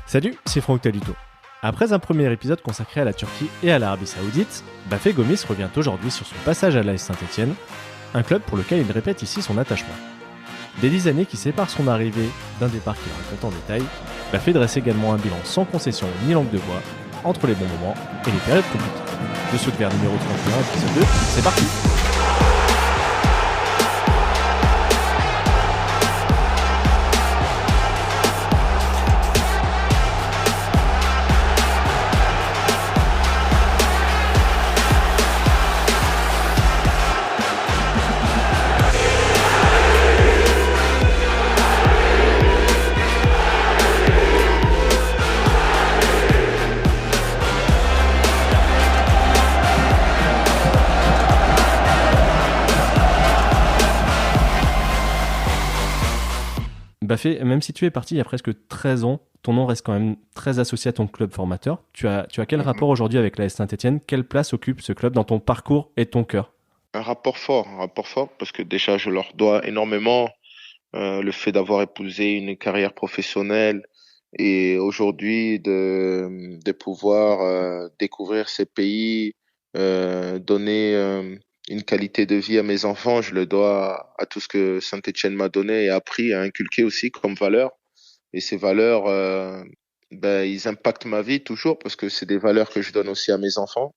Salut, c'est Franck Taluto. Après un premier épisode consacré à la Turquie et à l'Arabie Saoudite, Bafé Gomis revient aujourd'hui sur son passage à l'AS Saint-Etienne, un club pour lequel il répète ici son attachement. Des 10 années qui séparent son arrivée d'un départ qu'il raconte en détail, Bafé dresse également un bilan sans concession ni langue de bois entre les bons moments et les périodes compliquées. De Souk vers numéro 31, épisode 2, c'est parti. Bafé, même si tu es parti il y a presque 13 ans, ton nom reste quand même très associé à ton club formateur. Tu as quel rapport aujourd'hui avec l'AS Saint-Etienne? Quelle place occupe ce club dans ton parcours et ton cœur? Un rapport fort, parce que déjà je leur dois énormément le fait d'avoir épousé une carrière professionnelle et aujourd'hui de pouvoir découvrir ces pays, donner une qualité de vie à mes enfants, je le dois à tout ce que Saint-Étienne m'a donné et appris à inculquer aussi comme valeur. Et ces valeurs, ils impactent ma vie toujours parce que c'est des valeurs que je donne aussi à mes enfants.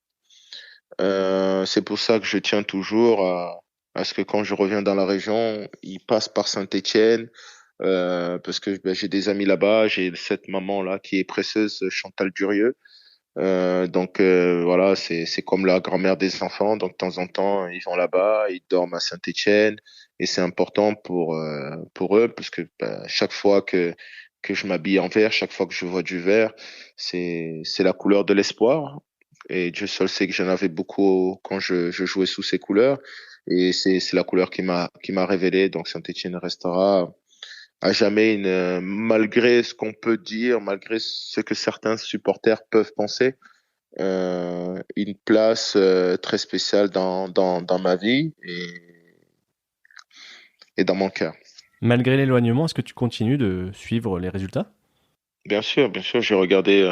C'est pour ça que je tiens toujours à ce que quand je reviens dans la région, ils passent par Saint-Étienne, parce que j'ai des amis là-bas, j'ai cette maman-là qui est presseuse, Chantal Durieux. Voilà, c'est comme la grand-mère des enfants. Donc de temps en temps, ils vont là-bas, ils dorment à Saint-Étienne, et c'est important pour eux, parce que chaque fois que je m'habille en vert, chaque fois que je vois du vert, c'est la couleur de l'espoir. Et Dieu seul sait que j'en avais beaucoup quand je jouais sous ces couleurs. Et c'est la couleur qui m'a révélé. Donc Saint-Étienne restera à jamais malgré ce qu'on peut dire, malgré ce que certains supporters peuvent penser, une place très spéciale dans ma vie et dans mon cœur. Malgré l'éloignement, est-ce que tu continues de suivre les résultats? Bien sûr, j'ai regardé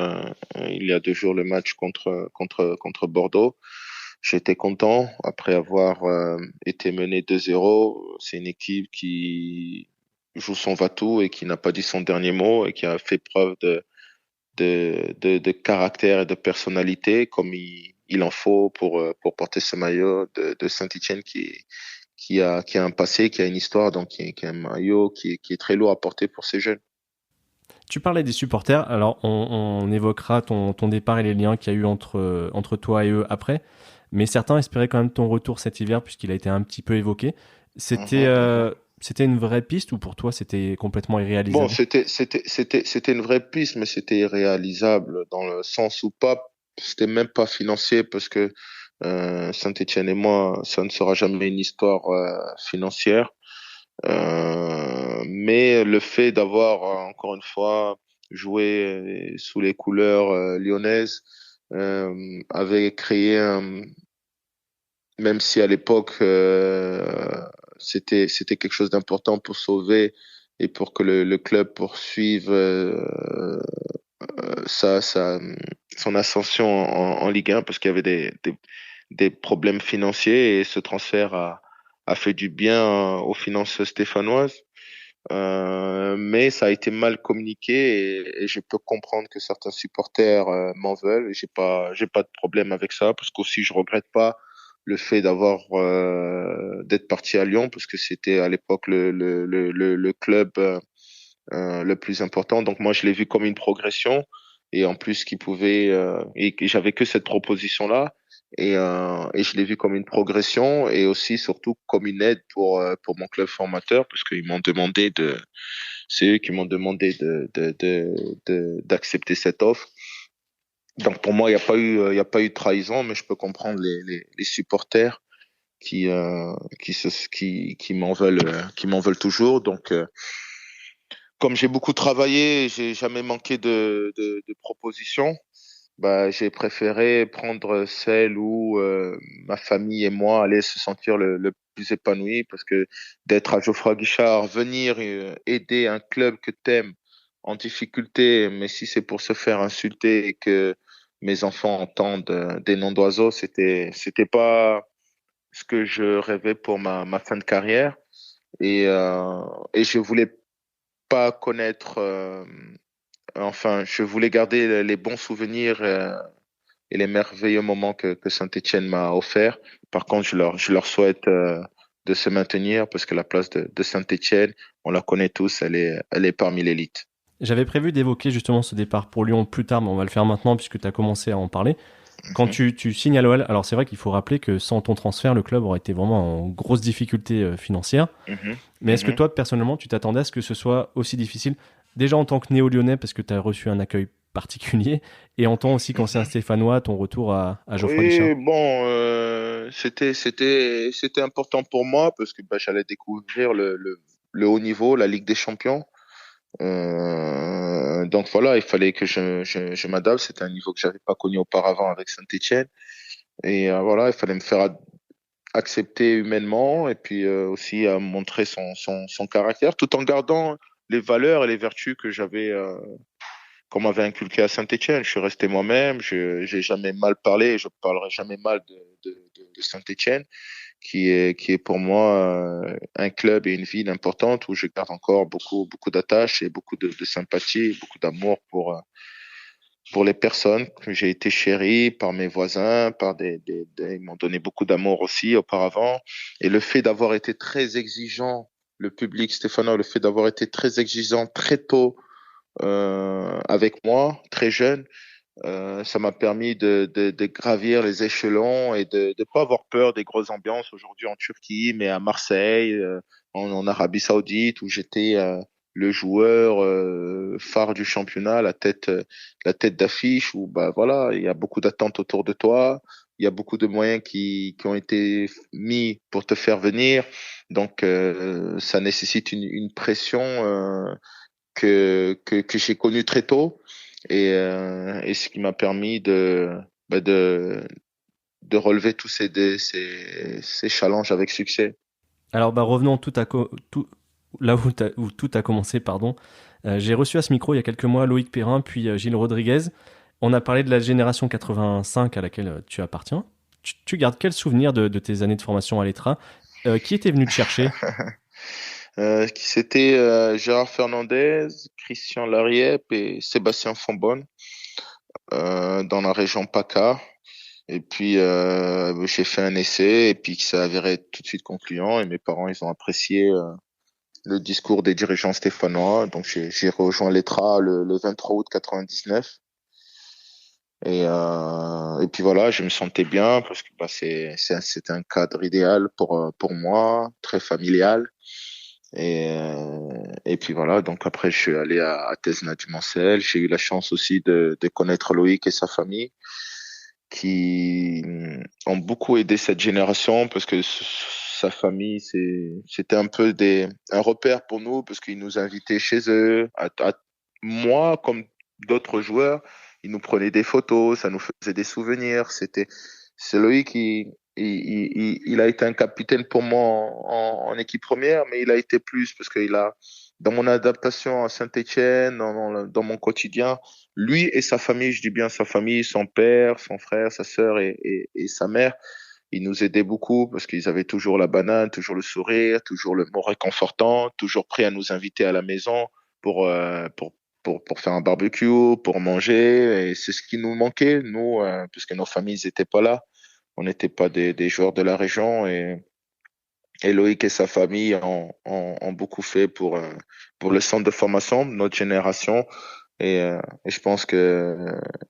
il y a 2 jours le match contre Bordeaux. J'étais content après avoir été mené 2-0. C'est une équipe qui joue son va-tout et qui n'a pas dit son dernier mot et qui a fait preuve de caractère et de personnalité comme il en faut pour porter ce maillot de Saint-Étienne qui a un passé, qui a une histoire, donc qui a un maillot qui est très lourd à porter pour ces jeunes. Tu parlais des supporters, alors on évoquera ton départ et les liens qu'il y a eu entre toi et eux après, mais certains espéraient quand même ton retour cet hiver puisqu'il a été un petit peu évoqué. C'était, Mhm, mhm. euh, c'était une vraie piste ou pour toi c'était complètement Bon, irréalisable? c'était une vraie piste, mais c'était réalisable dans le sens où c'était même pas financier parce que Saint-Étienne et moi, ça ne sera jamais une histoire financière. Mais le fait d'avoir, encore une fois, joué sous les couleurs lyonnaises, avait créé même si à l'époque, c'était quelque chose d'important pour sauver et pour que le club poursuive sa, son ascension en Ligue 1 parce qu'il y avait des problèmes financiers et ce transfert a fait du bien aux finances stéphanoises. Mais ça a été mal communiqué et je peux comprendre que certains supporters m'en veulent. Et j'ai pas de problème avec ça parce qu'aussi je regrette pas le fait d'être parti à Lyon parce que c'était à l'époque le club le plus important. Donc moi je l'ai vu comme une progression et en plus qui pouvait et que j'avais que cette proposition-là et je l'ai vu comme une progression et aussi surtout comme une aide pour mon club formateur parce qu'ils m'ont demandé c'est eux qui m'ont demandé d'accepter cette offre. Donc pour moi, il y a pas eu de trahison, mais je peux comprendre les supporters qui m'en veulent toujours. Donc comme j'ai beaucoup travaillé, j'ai jamais manqué de propositions. Bah, j'ai préféré prendre celle où ma famille et moi allaient se sentir le plus épanouis parce que d'être à Geoffroy Guichard, venir aider un club que t'aimes en difficulté, mais si c'est pour se faire insulter et que mes enfants entendent des noms d'oiseaux, c'était pas ce que je rêvais pour ma fin de carrière. Et je voulais pas connaître, enfin, je voulais garder les bons souvenirs et les merveilleux moments que Saint-Étienne m'a offert. Par contre, je leur souhaite de se maintenir parce que la place de Saint-Étienne, on la connaît tous, elle est parmi l'élite. J'avais prévu d'évoquer justement ce départ pour Lyon plus tard, mais on va le faire maintenant puisque tu as commencé à en parler. Quand Mhm, tu signes à l'OL, alors c'est vrai qu'il faut rappeler que sans ton transfert, le club aurait été vraiment en grosse difficulté financière. mhm, Mais est-ce que mhm. toi, personnellement, tu t'attendais à ce que ce soit aussi difficile? Déjà en tant que néo-lyonnais, parce que tu as reçu un accueil particulier, et en tant aussi qu'ancien Mhm. stéphanois, ton retour à Geoffroy Guichard. Oui, bon, c'était important pour moi parce que bah, j'allais découvrir le haut niveau, la Ligue des Champions. Donc voilà, il fallait que je m'adapte. C'était un niveau que j'avais pas connu auparavant avec Saint-Étienne. Et voilà, il fallait me faire accepter humainement et puis aussi à montrer son caractère tout en gardant les valeurs et les vertus que j'avais qu'on m'avait inculqué à Saint-Étienne. Je suis resté moi-même, je j'ai jamais mal parlé et je parlerai jamais mal de Saint-Étienne qui est pour moi un club et une ville importante où je garde encore beaucoup d'attaches et beaucoup de sympathie, beaucoup d'amour pour les personnes que j'ai été chéri par mes voisins, par ils m'ont donné beaucoup d'amour aussi auparavant. Et le fait d'avoir été très exigeant, le public stéphanois, le fait d'avoir été très exigeant très tôt avec moi, très jeune, ça m'a permis de gravir les échelons et de ne pas avoir peur des grosses ambiances aujourd'hui en Turquie, mais à Marseille, en Arabie Saoudite, où j'étais le joueur phare du championnat, la tête d'affiche, où bah voilà, il y a beaucoup d'attentes autour de toi, il y a beaucoup de moyens qui ont été mis pour te faire venir, donc ça nécessite une pression que j'ai connue très tôt et ce qui m'a permis bah, de relever tous ces challenges avec succès. Alors bah, revenons là où tout a commencé, pardon. J'ai reçu à ce micro il y a quelques mois Loïc Perrin, puis Gilles Rodriguez. On a parlé de la génération 85 à laquelle tu appartiens. Tu gardes quel souvenir de tes années de formation à l'ETRA? Qui était venu te chercher? Qui c'était Gérard Fernandez, Christian Lariep et Sébastien Fonbonne dans la région PACA. Et puis j'ai fait un essai et puis ça a avéré tout de suite concluant et mes parents ils ont apprécié le discours des dirigeants stéphanois. Donc j'ai rejoint l'ETRA le 23 août 99. Et puis voilà, je me sentais bien parce que bah, c'était un cadre idéal pour moi, très familial. Et puis voilà, donc après je suis allé à Tesna du Mancel. J'ai eu la chance aussi de connaître Loïc et sa famille qui ont beaucoup aidé cette génération parce que sa famille, c'était un peu un repère pour nous parce qu'ils nous invitaient chez eux. Moi, comme d'autres joueurs, ils nous prenaient des photos, ça nous faisait des souvenirs. C'est Loïc il a été un capitaine pour moi en équipe première, mais il a été plus parce qu'il a, dans mon adaptation à Saint-Étienne, dans mon quotidien, lui et sa famille, je dis bien sa famille, son père, son frère, sa sœur et sa mère, ils nous aidaient beaucoup parce qu'ils avaient toujours la banane, toujours le sourire, toujours le mot réconfortant, toujours prêts à nous inviter à la maison pour, euh, pour, pour faire un barbecue, pour manger. Et c'est ce qui nous manquait, nous, puisque nos familles n'étaient pas là. On n'était pas des joueurs de la région et Loïc et sa famille ont beaucoup fait pour le centre de formation, notre génération. Et je pense que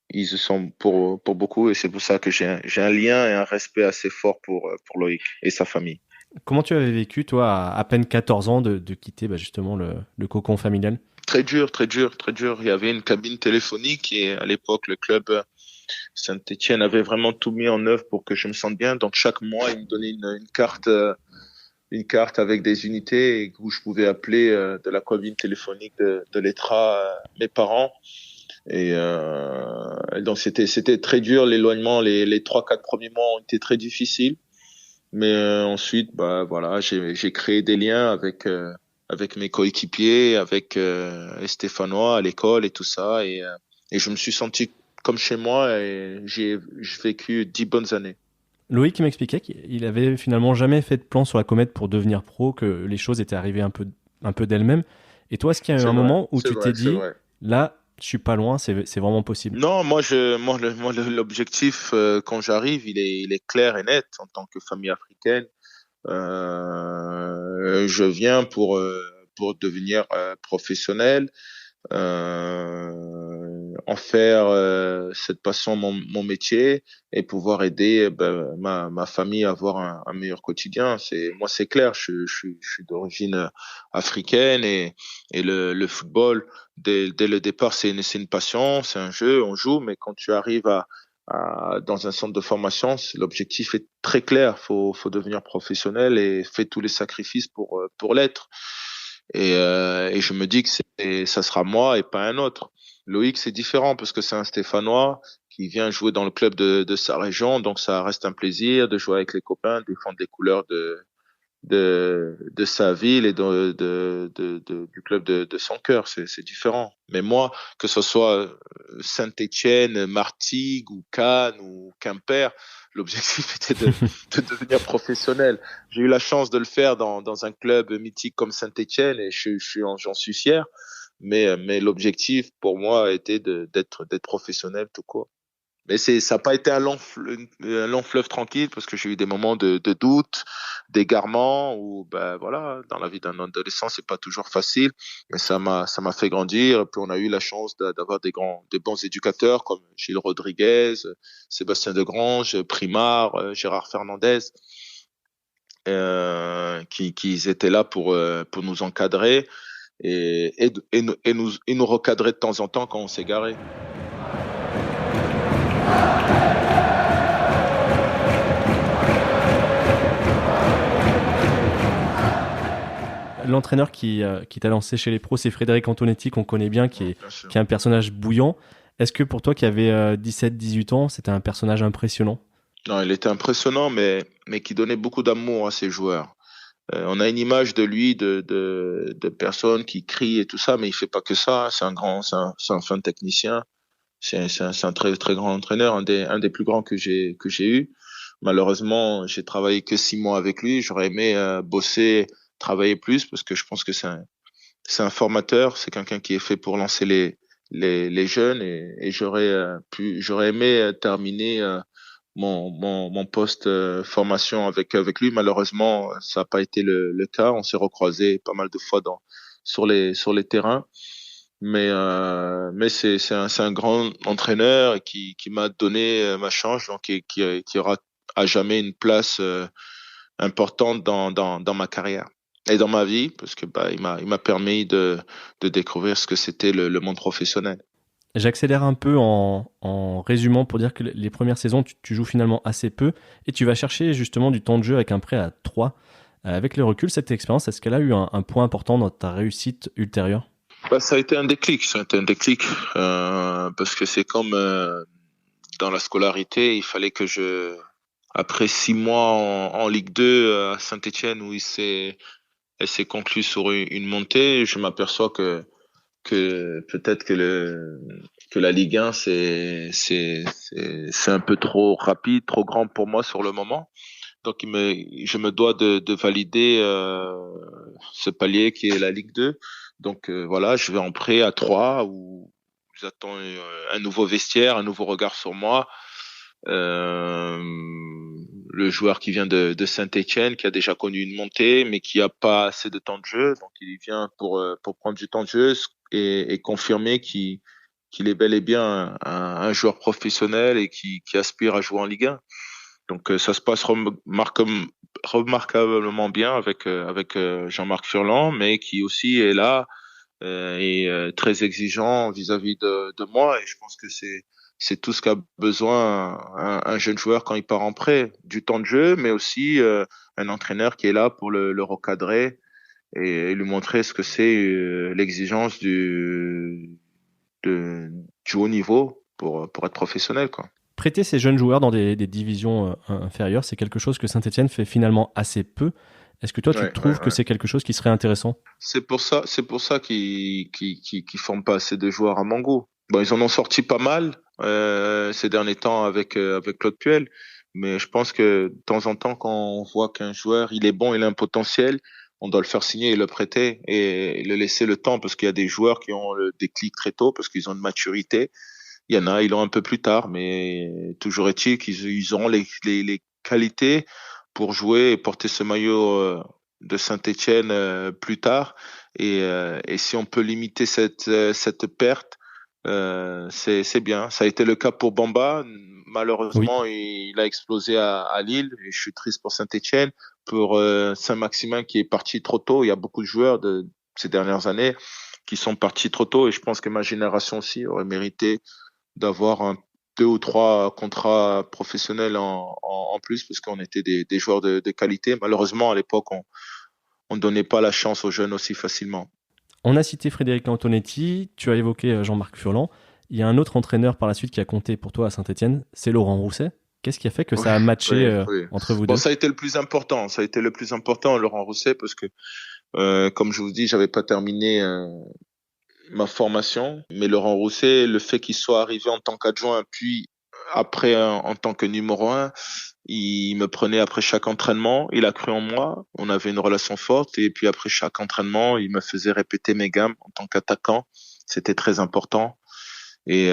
ils se sont pour beaucoup et c'est pour ça que j'ai un lien et un respect assez fort pour Loïc et sa famille. Comment tu avais vécu, toi, à peine 14 ans, de quitter bah, justement le cocon familial? Très dur, très dur, très dur. Il y avait une cabine téléphonique et à l'époque le club Saint-Étienne avait vraiment tout mis en œuvre pour que je me sente bien. Donc chaque mois il me donnait une carte avec des unités où je pouvais appeler de la cabine téléphonique de l'ETRA mes parents. Et donc c'était très dur l'éloignement. Les 3-4 premiers mois ont été très difficiles, mais ensuite bah voilà j'ai créé des liens avec mes coéquipiers, avec les Stéphanois à l'école et tout ça. Et je me suis senti comme chez moi et j'ai vécu 10 bonnes années. Loïc m'expliquait qu'il avait finalement jamais fait de plan sur la comète pour devenir pro, que les choses étaient arrivées un peu d'elles-mêmes. Et toi, est-ce qu'il y a eu C'est un vrai, moment où c'est tu t'es vrai, c'est dit, vrai. là, je suis pas loin, c'est vraiment possible? Non, l'objectif quand j'arrive, il est clair et net en tant que famille africaine. Je viens pour devenir professionnel, en faire cette passion mon métier et pouvoir aider ma famille à avoir un meilleur quotidien. C'est clair, je suis d'origine africaine et le football, dès le départ, c'est une passion, c'est un jeu, on joue, mais quand tu arrives dans un centre de formation, l'objectif est très clair. Faut devenir professionnel et faire tous les sacrifices pour l'être. Et je me dis que ça sera moi et pas un autre. Loïc, c'est différent parce que c'est un Stéphanois qui vient jouer dans le club de sa région, donc ça reste un plaisir de jouer avec les copains, de défendre les couleurs de sa ville et du club de son cœur. C'est différent. Mais moi, que ce soit Saint-Étienne, Martigues ou Cannes ou Quimper, l'objectif était de devenir professionnel. J'ai eu la chance de le faire dans un club mythique comme Saint-Étienne et j'en suis fier. Mais l'objectif pour moi était d'être professionnel tout court. Mais ça n'a pas été un long fleuve tranquille parce que j'ai eu des moments de doute, d'égarement où, ben voilà, dans la vie d'un adolescent, c'est pas toujours facile, mais ça m'a fait grandir. Et puis on a eu la chance d'avoir des bons éducateurs comme Gilles Rodriguez, Sébastien Degrange, Primard, Gérard Fernandez, qui étaient là pour nous encadrer et nous recadrer de temps en temps quand on s'est garé. L'entraîneur qui t'a lancé chez les pros, c'est Frédéric Antonetti, qu'on connaît bien, Bien sûr. qui est un personnage bouillant. Est-ce que pour toi qui avait 17-18 ans, c'était un personnage impressionnant? Non, il était impressionnant, mais qui donnait beaucoup d'amour à ses joueurs. On a une image de lui, de personnes qui crient et tout ça, mais il fait pas que ça. C'est un fin technicien. C'est un très, très grand entraîneur, un des plus grands que j'ai eu. Malheureusement, j'ai travaillé que 6 mois avec lui. J'aurais aimé bosser, travailler plus parce que je pense que c'est un formateur. C'est quelqu'un qui est fait pour lancer les jeunes et j'aurais aimé terminer mon poste formation avec lui. Malheureusement, ça n'a pas été le cas. On s'est recroisé pas mal de fois sur les terrains. Mais c'est un grand entraîneur et qui m'a donné ma chance, donc qui aura à jamais une place importante dans ma carrière et dans ma vie, parce que bah, il m'a permis de découvrir ce que c'était le monde professionnel. J'accélère un peu en résumant pour dire que les premières saisons, tu joues finalement assez peu et tu vas chercher justement du temps de jeu avec un prêt à 3. Avec le recul, cette expérience, est-ce qu'elle a eu un point important dans ta réussite ultérieure? Bah, ça a été un déclic, parce que c'est comme dans la scolarité, il fallait que après 6 mois en Ligue 2 à Saint-Étienne où elle s'est conclue sur une montée, je m'aperçois que peut-être que la Ligue 1 c'est un peu trop rapide, trop grand pour moi sur le moment. Donc je me dois de valider ce palier qui est la Ligue 2. Donc voilà, je vais en prêt à 3 où j'attends un nouveau vestiaire, un nouveau regard sur moi. Euh, le joueur qui vient de Saint-Étienne, qui a déjà connu une montée, mais qui a pas assez de temps de jeu. Donc il vient pour prendre du temps de jeu et confirmer qu'il est bel et bien un joueur professionnel et qui aspire à jouer en Ligue 1. Donc ça se passe remarquablement bien avec Jean-Marc Furlan, mais qui aussi est là et très exigeant vis-à-vis de moi. Et je pense que c'est tout ce qu'a besoin un jeune joueur quand il part en prêt, du temps de jeu, mais aussi un entraîneur qui est là pour le recadrer et lui montrer ce que c'est l'exigence du haut niveau pour être professionnel, quoi. Prêter ces jeunes joueurs dans des divisions inférieures, c'est quelque chose que Saint-Etienne fait finalement assez peu. Est-ce que toi, tu Ouais, ouais, trouves que ouais. c'est quelque chose qui serait intéressant? C'est pour ça qu'ils forment pas assez de joueurs à mon goût. Bon, ils en ont sorti pas mal ces derniers temps avec Claude Puel, mais je pense que de temps en temps, quand on voit qu'un joueur il est bon, il a un potentiel, on doit le faire signer et le prêter et le laisser le temps parce qu'il y a des joueurs qui ont le déclic très tôt parce qu'ils ont une maturité. Il y en a, ils l'ont un peu plus tard, mais toujours est-il qu'ils auront les qualités pour jouer et porter ce maillot de Saint-Étienne plus tard. Et si on peut limiter cette perte, c'est bien. Ça a été le cas pour Bamba. Oui. Malheureusement, il a explosé à Lille. Et je suis triste pour Saint-Étienne. Pour Saint-Maximin qui est parti trop tôt. Il y a beaucoup de joueurs de ces dernières années qui sont partis trop tôt. Et je pense que ma génération aussi aurait mérité d'avoir deux ou trois contrats professionnels en plus, parce qu'on était des joueurs de qualité. Malheureusement, à l'époque, on ne donnait pas la chance aux jeunes aussi facilement. On a cité Frédéric Antonetti, tu as évoqué Jean-Marc Furlan. Il y a un autre entraîneur par la suite qui a compté pour toi à Saint-Etienne, c'est Laurent Rousset. Qu'est-ce qui a fait que Oui, ça a matché oui, oui. entre vous Bon, deux? ça a été le plus important. Ça a été le plus important, Laurent Rousset, parce que, comme je vous dis, j'avais pas terminé ma formation. Mais Laurent Rousset, le fait qu'il soit arrivé en tant qu'adjoint, puis après en tant que numéro un, il me prenait après chaque entraînement. Il a cru en moi. On avait une relation forte. Et puis après chaque entraînement, il me faisait répéter mes gammes en tant qu'attaquant. C'était très important. Et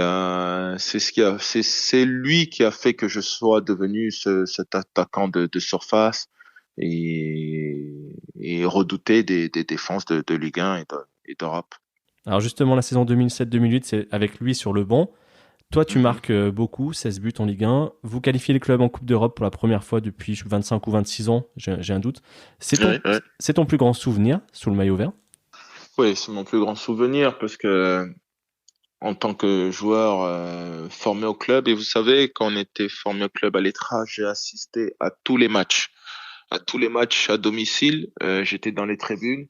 c'est lui qui a fait que je sois devenu cet attaquant de surface et, et redouté des défenses de Ligue 1 et d'Europe. Alors justement, la saison 2007-2008, c'est avec lui sur le banc. Toi, tu Mhm. marques beaucoup, 16 buts en Ligue 1. Vous qualifiez le club en Coupe d'Europe pour la première fois depuis 25 ou 26 ans, j'ai un doute. C'est ton, Ouais, ouais. c'est ton plus grand souvenir sous le maillot vert? Oui, c'est mon plus grand souvenir parce que en tant que joueur formé au club, et vous savez, quand on était formé au club à l'Etra, j'ai assisté à tous les matchs à domicile. J'étais dans les tribunes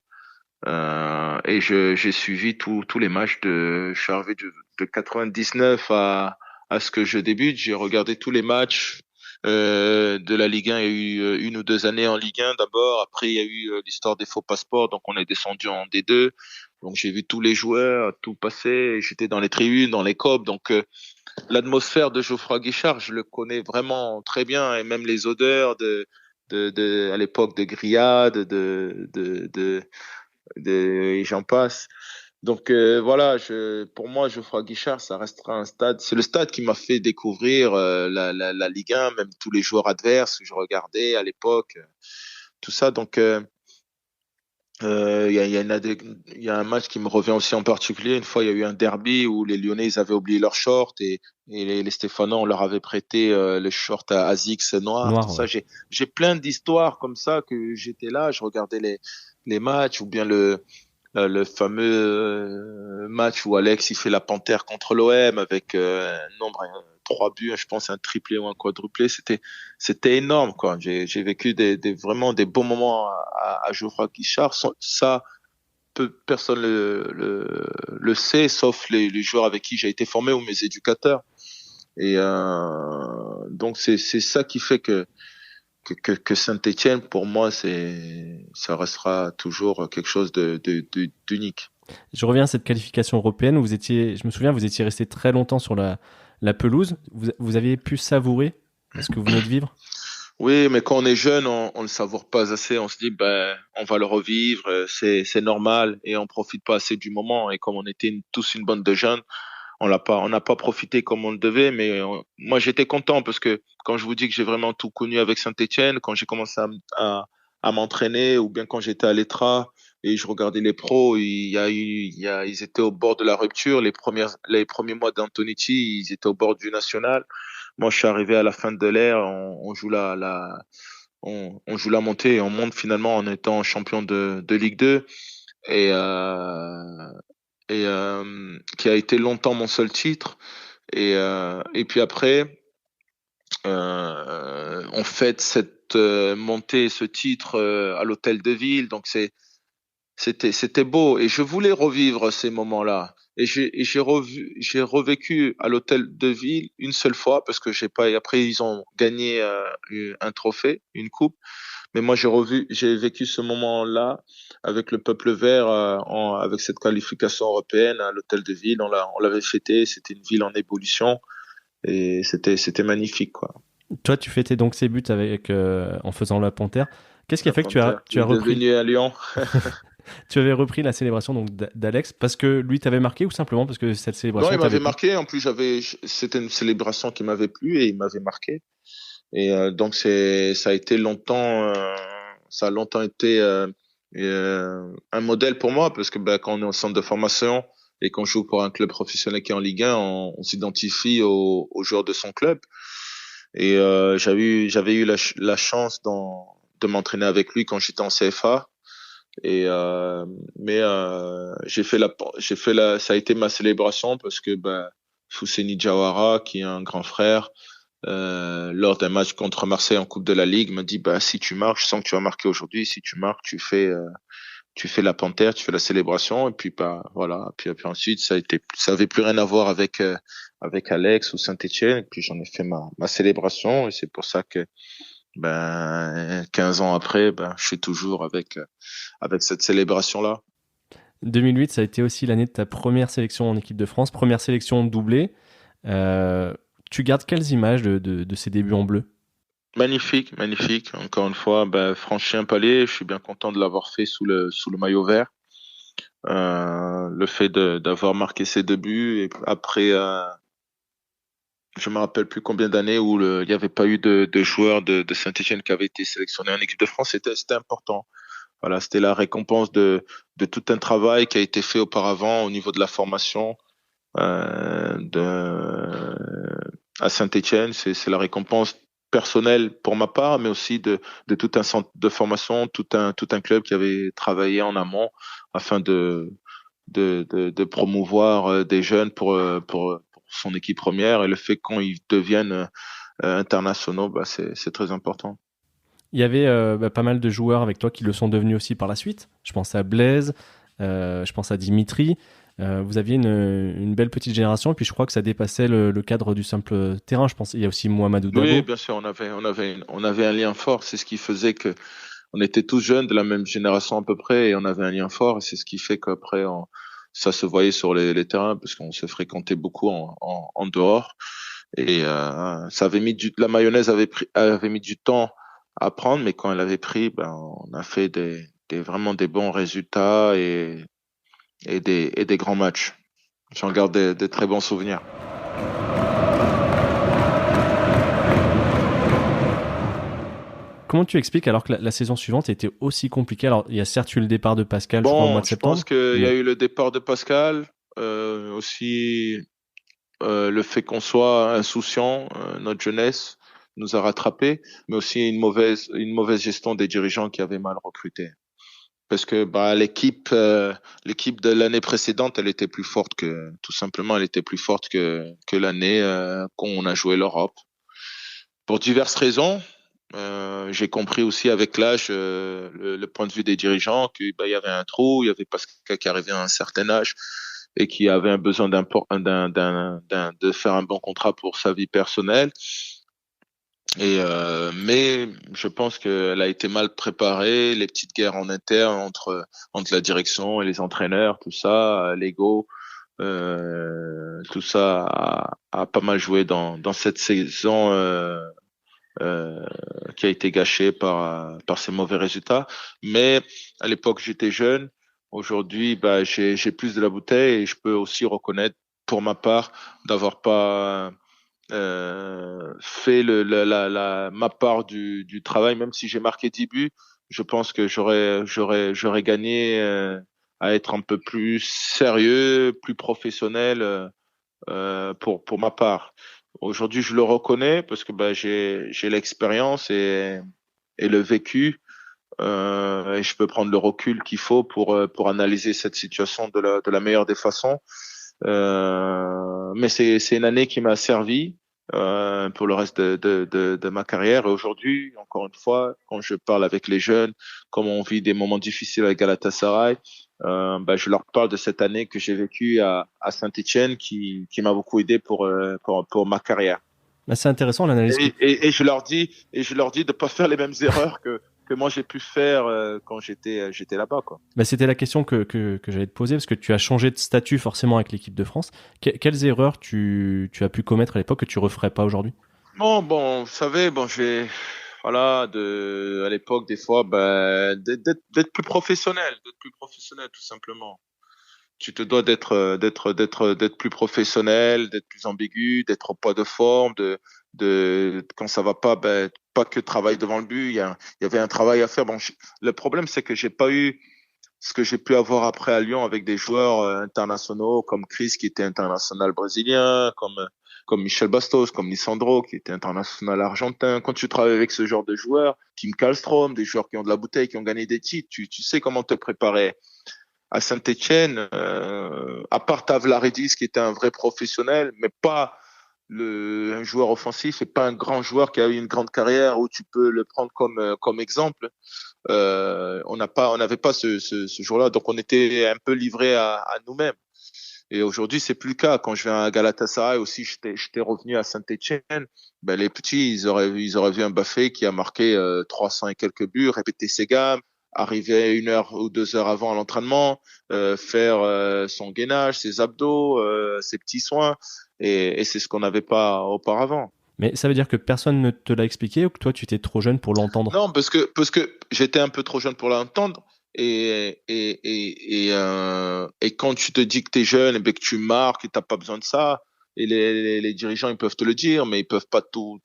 et j'ai suivi tous les matchs je suis arrivé de 99 à ce que je débute. J'ai regardé tous les matchs de la Ligue 1. Il y a eu une ou deux années en Ligue 1 d'abord. Après, il y a eu l'histoire des faux passeports. Donc, on est descendu en D2. Donc, j'ai vu tous les joueurs, tout passer. J'étais dans les tribunes, dans les copes. Donc, l'atmosphère de Geoffroy Guichard, je le connais vraiment très bien. Et même les odeurs à l'époque de grillades, et j'en passe. Donc voilà, pour moi, Geoffroy Guichard, ça restera un stade. C'est le stade qui m'a fait découvrir la Ligue 1, même tous les joueurs adverses que je regardais à l'époque, tout ça. Donc il y a un match qui me revient aussi en particulier. Une fois, il y a eu un derby où les Lyonnais ils avaient oublié leurs shorts et les Stéphanois on leur avait prêté les shorts à Asics noirs, tout Noir, ouais. ça. J'ai plein d'histoires comme ça que j'étais là, je regardais les matchs ou bien le fameux match où Alex il fait la panthère contre l'OM avec un nombre trois buts, je pense un triplé ou un quadruplé, c'était énorme quoi. J'ai vécu vraiment des beaux moments à Geoffroy Guichard. Ça personne le sait sauf les joueurs avec qui j'ai été formé ou mes éducateurs. Et donc c'est ça qui fait que Saint-Étienne, pour moi, ça restera toujours quelque chose d'unique. Je reviens à cette qualification européenne où je me souviens, vous étiez resté très longtemps sur la pelouse. Vous aviez pu savourer ce que vous venez de vivre? Oui, mais quand on est jeune, on le savoure pas assez. On se dit, ben, on va le revivre, c'est normal, et on profite pas assez du moment. Et comme on était tous une bande de jeunes, on n'a pas profité comme on le devait. Mais moi, j'étais content parce que quand je vous dis que j'ai vraiment tout connu avec Saint-Étienne, quand j'ai commencé à m'entraîner, ou bien quand j'étais à l'Etra et je regardais les pros, ils étaient au bord de la rupture. Les premiers mois d'Antonetti, ils étaient au bord du national. Moi, je suis arrivé à la fin de l'ère, on joue on joue la montée et on monte finalement en étant champion de Ligue 2 et, qui a été longtemps mon seul titre. Et puis après, on fête cette montée, ce titre à l'hôtel de ville. Donc c'était beau et je voulais revivre ces moments-là. j'ai revécu à l'hôtel de ville une seule fois parce que j'ai pas. Et après, ils ont gagné un trophée, une coupe. Mais moi, j'ai vécu ce moment-là avec le peuple vert, avec cette qualification européenne à l'hôtel de ville. On l'avait fêté. C'était une ville en ébullition et c'était magnifique, quoi. Toi, tu fêtais donc ces buts avec, en faisant la panthère. Qu'est-ce qui a La fait que Panthère tu qui as est repris, devenue un lion. tu avais repris la célébration donc d'Alex parce que lui t'avait marqué ou simplement parce que cette Non, célébration il t'avait m'avait plu? marqué. En plus, c'était une célébration qui m'avait plu et il m'avait marqué. Et donc ça a été longtemps, ça a longtemps été un modèle pour moi parce que ben, quand on est au centre de formation et qu'on joue pour un club professionnel qui est en Ligue 1, on s'identifie aux joueurs de son club. Et j'avais eu la chance de m'entraîner avec lui quand j'étais en CFA. Et mais ça a été ma célébration parce que ben, Fousseni Diawara, qui est un grand frère, lors d'un match contre Marseille en Coupe de la Ligue, m'a dit bah si tu marques, je sens que tu vas marquer aujourd'hui. Si tu marques, tu fais la panthère, tu fais la célébration et puis bah voilà. Puis ensuite ça avait plus rien à voir avec Alex ou Saint-Étienne. Et puis j'en ai fait ma célébration et c'est pour ça que ben 15 ans après, ben je suis toujours avec cette célébration là. 2008, ça a été aussi l'année de ta première sélection en équipe de France, première sélection doublée. Euh, Tu gardes quelles images de ces débuts en bleu? Magnifique, magnifique. Encore une fois, ben, franchi un palier. Je suis bien content de l'avoir fait sous le maillot vert. Le fait d'avoir marqué ses débuts et après, je me rappelle plus combien d'années où il n'y avait pas eu de joueurs de Saint-Étienne qui avaient été sélectionnés en équipe de France, c'était important. Voilà, c'était la récompense de tout un travail qui a été fait auparavant au niveau de la formation à Saint-Étienne. C'est la récompense personnelle pour ma part, mais aussi de tout un centre de formation, tout un club qui avait travaillé en amont afin de promouvoir des jeunes pour son équipe première et le fait qu'on ils deviennent internationaux, bah, c'est très important. Il y avait pas mal de joueurs avec toi qui le sont devenus aussi par la suite. Je pense à Blaise, je pense à Dimitri. Vous aviez une belle petite génération, et puis je crois que ça dépassait le cadre du simple terrain. Je pense il y a aussi Mohamedou Oui, Dabo. bien sûr, on avait un lien fort. C'est ce qui faisait que on était tous jeunes de la même génération à peu près et on avait un lien fort. Et c'est ce qui fait qu'après, ça se voyait sur les terrains parce qu'on se fréquentait beaucoup en dehors. Et ça avait la mayonnaise avait mis du temps à prendre, mais quand elle avait pris, ben, on a fait vraiment des bons résultats et des grands matchs. J'en garde des très bons souvenirs. Comment tu expliques alors que la saison suivante était aussi compliquée? Alors, il y a certes eu le départ de Pascal, je crois, au mois Bon, de je pense septembre, qu'il y a mais eu le départ de Pascal, aussi le fait qu'on soit insouciant, notre jeunesse nous a rattrapés, mais aussi une mauvaise gestion des dirigeants qui avaient mal recruté. Parce que bah, l'équipe de l'année précédente, elle était plus forte tout simplement, elle était plus forte que l'année qu'on a joué l'Europe. Pour diverses raisons, j'ai compris aussi avec l'âge le point de vue des dirigeants qu'il bah, il y avait un trou, il y avait Pascal qui arrivait à un certain âge et qui avait un besoin de faire un bon contrat pour sa vie personnelle. Mais je pense qu'elle a été mal préparée, les petites guerres en interne entre la direction et les entraîneurs, tout ça, l'ego, tout ça a pas mal joué dans cette saison euh, qui a été gâchée par ces mauvais résultats. Mais à l'époque, j'étais jeune. Aujourd'hui, bah, j'ai plus de la bouteille et je peux aussi reconnaître, pour ma part, d'avoir pas fait ma part du travail, même si j'ai marqué 10 buts, je pense que j'aurais gagné à être un peu plus sérieux, plus professionnel pour ma part. Aujourd'hui, je le reconnais parce que bah, j'ai l'expérience et le vécu et je peux prendre le recul qu'il faut pour analyser cette situation de la meilleure des façons. Mais c'est une année qui m'a servi pour le reste de ma carrière. Et aujourd'hui, encore une fois, quand je parle avec les jeunes, comme on vit des moments difficiles avec Galatasaray, Je leur parle de cette année que j'ai vécue à Saint-Étienne qui m'a beaucoup aidé pour ma carrière. Bah, c'est intéressant l'analyse que. Et je leur dis de pas faire les mêmes erreurs que moi j'ai pu faire quand j'étais là-bas, quoi. Bah, c'était la question que j'allais te poser, parce que tu as changé de statut forcément avec l'équipe de France. Quelles erreurs tu as pu commettre à l'époque que tu referais pas aujourd'hui? Bon, vous savez, voilà, à l'époque, des fois, d'être plus professionnel, tout simplement. Tu te dois d'être plus professionnel, d'être plus ambigu, d'être au poids de forme, quand ça va pas, pas que travailler devant le but. Il y avait un travail à faire. Le problème, c'est que j'ai pas eu ce que j'ai pu avoir après à Lyon avec des joueurs internationaux comme Chris qui était international brésilien, comme Michel Bastos, comme Lisandro qui était international argentin. Quand tu travailles avec ce genre de joueurs, Kim Kallstrom, des joueurs qui ont de la bouteille, qui ont gagné des titres, tu sais comment te préparer. À Saint-Étienne, à part Tavlaridis qui était un vrai professionnel, mais pas un joueur offensif et pas un grand joueur qui a eu une grande carrière où tu peux le prendre comme exemple. On n'avait pas ce jour-là, donc on était un peu livré à nous-mêmes. Et aujourd'hui, c'est plus le cas. Quand je viens à Galatasaray aussi, j'étais revenu à Saint-Étienne. Les petits, ils auraient vu un Baffé qui a marqué 300 et quelques buts, répéter ses gammes, arriver 1 heure ou 2 heures avant à l'entraînement, faire son gainage, ses abdos, ses petits soins. Et c'est ce qu'on n'avait pas auparavant. Mais ça veut dire que personne ne te l'a expliqué ou que toi tu étais trop jeune pour l'entendre? Non, parce que j'étais un peu trop jeune pour l'entendre. Et quand tu te dis que tu es jeune et que tu marques et tu n'as pas besoin de ça, et les dirigeants, ils peuvent te le dire, mais ils peuvent pas tout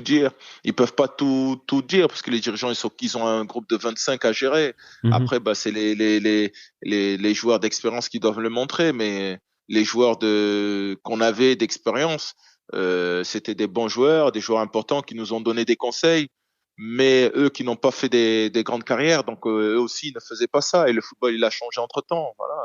dire. Ils peuvent pas tout dire parce que les dirigeants, ils ont un groupe de 25 à gérer. Mhm. Après, c'est les joueurs d'expérience qui doivent le montrer, mais les joueurs qu'on avait d'expérience, c'était des bons joueurs, des joueurs importants qui nous ont donné des conseils, mais eux qui n'ont pas fait des grandes carrières, donc eux aussi ils ne faisaient pas ça. Et le football, il a changé entre-temps. Voilà,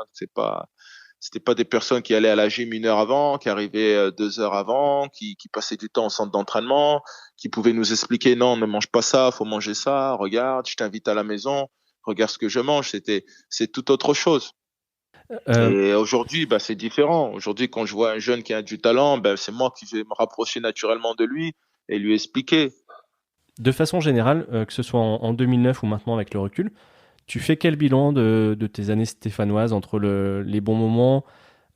c'était pas des personnes qui allaient à la gym 1 heure avant, qui arrivaient 2 heures avant, qui passaient du temps au centre d'entraînement, qui pouvaient nous expliquer non, ne mange pas ça, faut manger ça, regarde, je t'invite à la maison, regarde ce que je mange. C'est tout autre chose. Euh, Et aujourd'hui, c'est différent. Aujourd'hui, quand je vois un jeune qui a du talent, c'est moi qui vais me rapprocher naturellement de lui et lui expliquer. de façon générale, que ce soit en 2009 ou maintenant avec le recul, tu fais quel bilan de tes années stéphanoises entre les bons moments,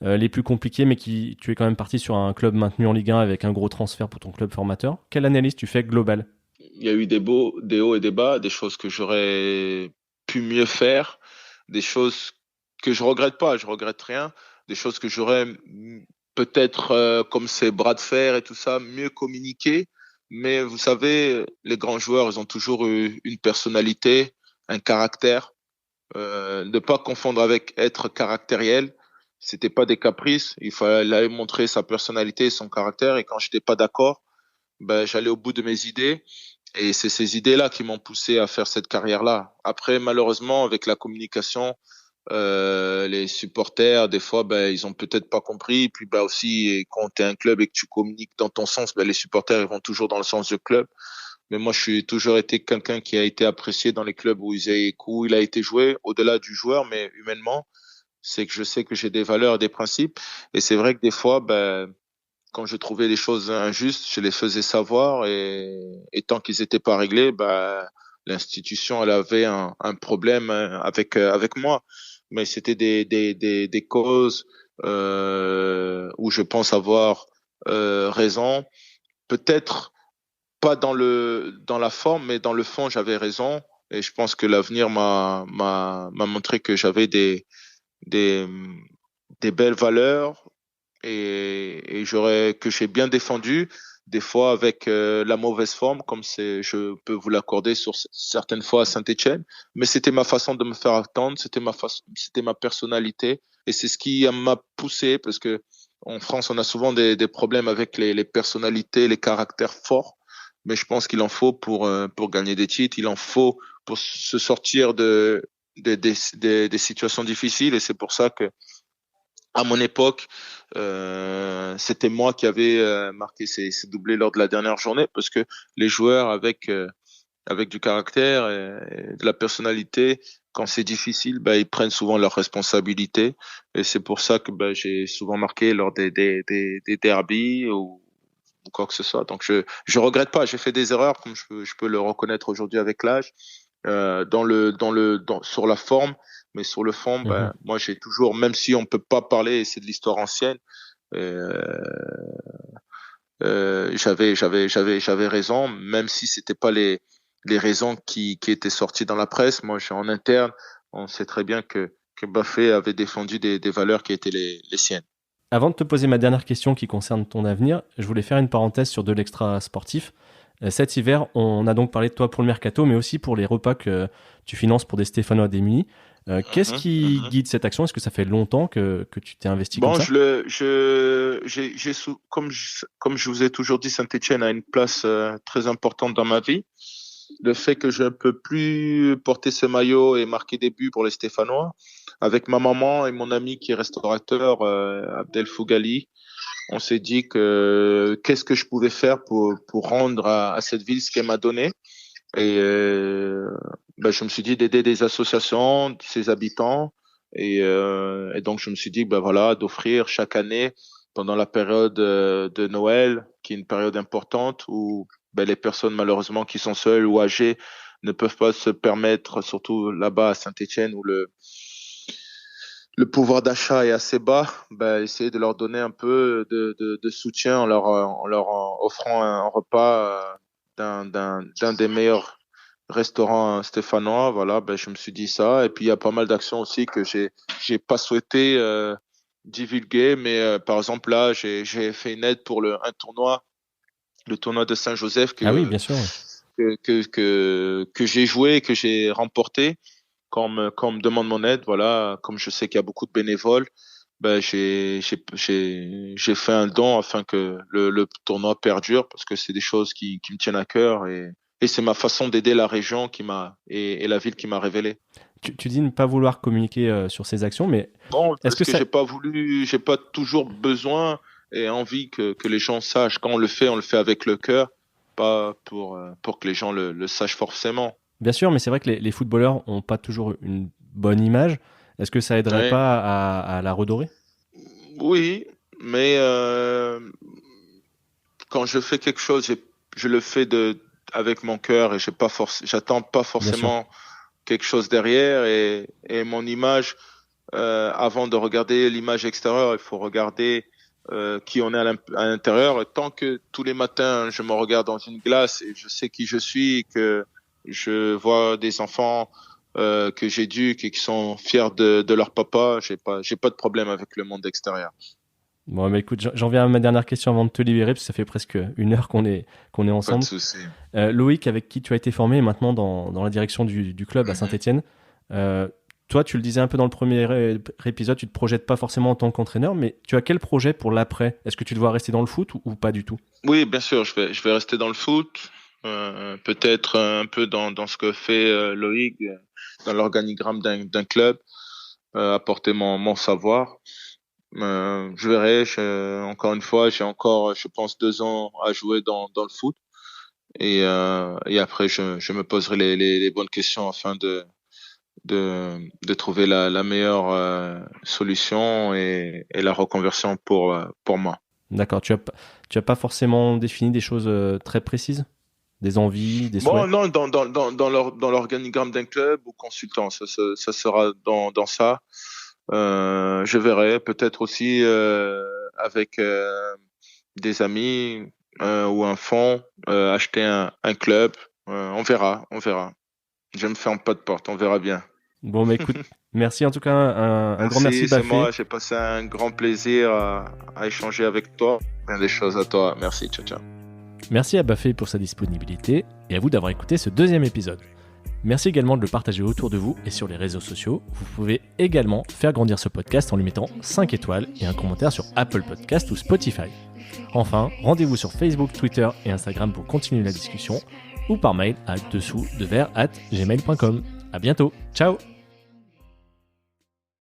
les plus compliqués, mais tu es quand même parti sur un club maintenu en Ligue 1 avec un gros transfert pour ton club formateur? Quelle analyse tu fais globale? Il y a eu des hauts et des bas, des choses que j'aurais pu mieux faire, des choses que je regrette pas, je regrette rien, des choses que j'aurais peut-être, comme ces bras de fer et tout ça, mieux communiqué. Mais vous savez, les grands joueurs, ils ont toujours eu une personnalité, un caractère. Ne pas confondre avec être caractériel. C'était pas des caprices. Il fallait montrer sa personnalité, son caractère. Et quand j'étais pas d'accord, j'allais au bout de mes idées. Et c'est ces idées-là qui m'ont poussé à faire cette carrière-là. Après, malheureusement, avec la communication, les supporters, des fois, ils ont peut-être pas compris. Puis, aussi, quand tu es un club et que tu communiques dans ton sens, les supporters, ils vont toujours dans le sens du club. Mais moi, je suis toujours été quelqu'un qui a été apprécié dans les clubs où il a été joué, au-delà du joueur, mais humainement. C'est que je sais que j'ai des valeurs et des principes. Et c'est vrai que des fois, quand je trouvais les choses injustes, je les faisais savoir et tant qu'ils n'étaient pas réglés, l'institution, elle avait un problème avec moi. Mais c'était des causes où je pense avoir raison. Peut-être pas dans la forme, mais dans le fond, j'avais raison. Et je pense que l'avenir m'a montré que j'avais des, des belles valeurs que j'ai bien défendu, des fois avec la mauvaise forme, comme je peux vous l'accorder sur certaines fois à Saint-Étienne, mais c'était ma façon de me faire attendre, c'était ma personnalité, et c'est ce qui m'a poussé, parce que en France, on a souvent des problèmes avec les personnalités, les caractères forts, mais je pense qu'il en faut pour gagner des titres, il en faut pour se sortir des situations difficiles, et c'est pour ça que à mon époque, c'était moi qui avais marqué ces doublés lors de la dernière journée parce que les joueurs avec avec du caractère et de la personnalité. Quand c'est difficile, ils prennent souvent leurs responsabilités. Et c'est pour ça que j'ai souvent marqué lors des derbies ou quoi que ce soit. Donc je regrette pas. J'ai fait des erreurs, comme je peux le reconnaître aujourd'hui avec l'âge, sur la forme, mais sur le fond, Mhm. moi j'ai toujours, même si on peut pas parler, et c'est de l'histoire ancienne, euh, j'avais raison, même si c'était pas les raisons qui étaient sorties dans la presse. Moi, je suis en interne, on sait très bien que Baffé avait défendu des valeurs qui étaient les siennes. Avant de te poser ma dernière question qui concerne ton avenir, je voulais faire une parenthèse sur de l'extra sportif. Cet hiver, on a donc parlé de toi pour le mercato, mais aussi pour les repas que tu finances pour des Stéphanois démunis. Qu'est-ce Mhm, qui mhm. guide cette action? Est-ce que ça fait longtemps que tu t'es investi comme Bon, ça? comme je vous ai toujours dit, Saint-Étienne a une place très importante dans ma vie. Le fait que je ne peux plus porter ce maillot et marquer des buts pour les Stéphanois, avec ma maman et mon ami qui est restaurateur, Abdel Fougali, on s'est dit que qu'est-ce que je pouvais faire pour rendre à cette ville ce qu'elle m'a donné. Et je me suis dit d'aider des associations, ses habitants. Et donc, je me suis dit, voilà, d'offrir chaque année, pendant la période de Noël, qui est une période importante où les personnes, malheureusement, qui sont seules ou âgées, ne peuvent pas se permettre, surtout là-bas à Saint-Étienne, où le pouvoir d'achat est assez bas, essayer de leur donner un peu de soutien en leur offrant un repas d'un des meilleurs restaurants stéphanois. Voilà, je me suis dit ça. Et puis il y a pas mal d'actions aussi que j'ai pas souhaité divulguer, mais par exemple là, j'ai fait une aide pour un tournoi, le tournoi de Saint-Joseph Ah oui, bien sûr. Ouais. que j'ai joué, que j'ai remporté. Quand on me demande mon aide, voilà, comme je sais qu'il y a beaucoup de bénévoles, j'ai fait un don afin que le tournoi perdure parce que c'est des choses qui me tiennent à cœur et c'est ma façon d'aider la région et la ville qui m'a révélé. Tu dis ne pas vouloir communiquer sur ces actions, mais Bon, est-ce parce que que ça... j'ai pas toujours besoin et envie que les gens sachent. Quand on le fait avec le cœur, pas pour que les gens le sachent forcément. Bien sûr, mais c'est vrai que les footballeurs n'ont pas toujours une bonne image. Est-ce que ça aiderait Ouais. pas à la redorer? Oui, mais quand je fais quelque chose, je le fais avec mon cœur et j'attends pas Bien sûr. forcément quelque chose derrière et mon image, avant de regarder l'image extérieure, il faut regarder qui on est à l'intérieur. Et tant que tous les matins, je me regarde dans une glace et je sais qui je suis, que je vois des enfants que j'éduque et qui sont fiers de leur papa, j'ai pas de problème avec le monde extérieur. Bon, mais écoute, j'en viens à ma dernière question avant de te libérer, parce que ça fait presque une heure qu'on est Pas de ensemble. souci. Loïc, avec qui tu as été formé, est maintenant dans la direction du club à Mhm. Saint-Étienne. Toi, tu le disais un peu dans le premier épisode, tu te projettes pas forcément en tant qu'entraîneur, mais tu as quel projet pour l'après? Est-ce que tu te vois rester dans le foot ou pas du tout? Oui, bien sûr, je vais rester dans le foot, peut-être un peu dans ce que fait Loïc, dans l'organigramme d'un club, apporter mon savoir. Je verrai, encore une fois, j'ai encore, je pense, 2 ans à jouer dans le foot. Et après, je me poserai les bonnes questions afin de trouver la meilleure solution et la reconversion pour moi. D'accord, tu as pas forcément défini des choses très précises? Des envies, des Bon, souhaits? non, dans l'organigramme d'un club ou consultant, ça sera dans ça. Je verrai peut-être aussi avec des amis ou un fonds acheter un club. On verra. Je me ferme pas de porte, on verra bien. Bon, mais écoute, merci en tout cas, un grand merci Merci, c'est Bafé. moi. J'ai passé un grand plaisir à échanger avec toi. Bien des choses à toi. Merci, ciao, ciao. Merci à Bafé pour sa disponibilité et à vous d'avoir écouté ce deuxième épisode. Merci également de le partager autour de vous et sur les réseaux sociaux. Vous pouvez également faire grandir ce podcast en lui mettant 5 étoiles et un commentaire sur Apple Podcast ou Spotify. Enfin, rendez-vous sur Facebook, Twitter et Instagram pour continuer la discussion ou par mail à dessous-de-verre@gmail.com. À bientôt. Ciao.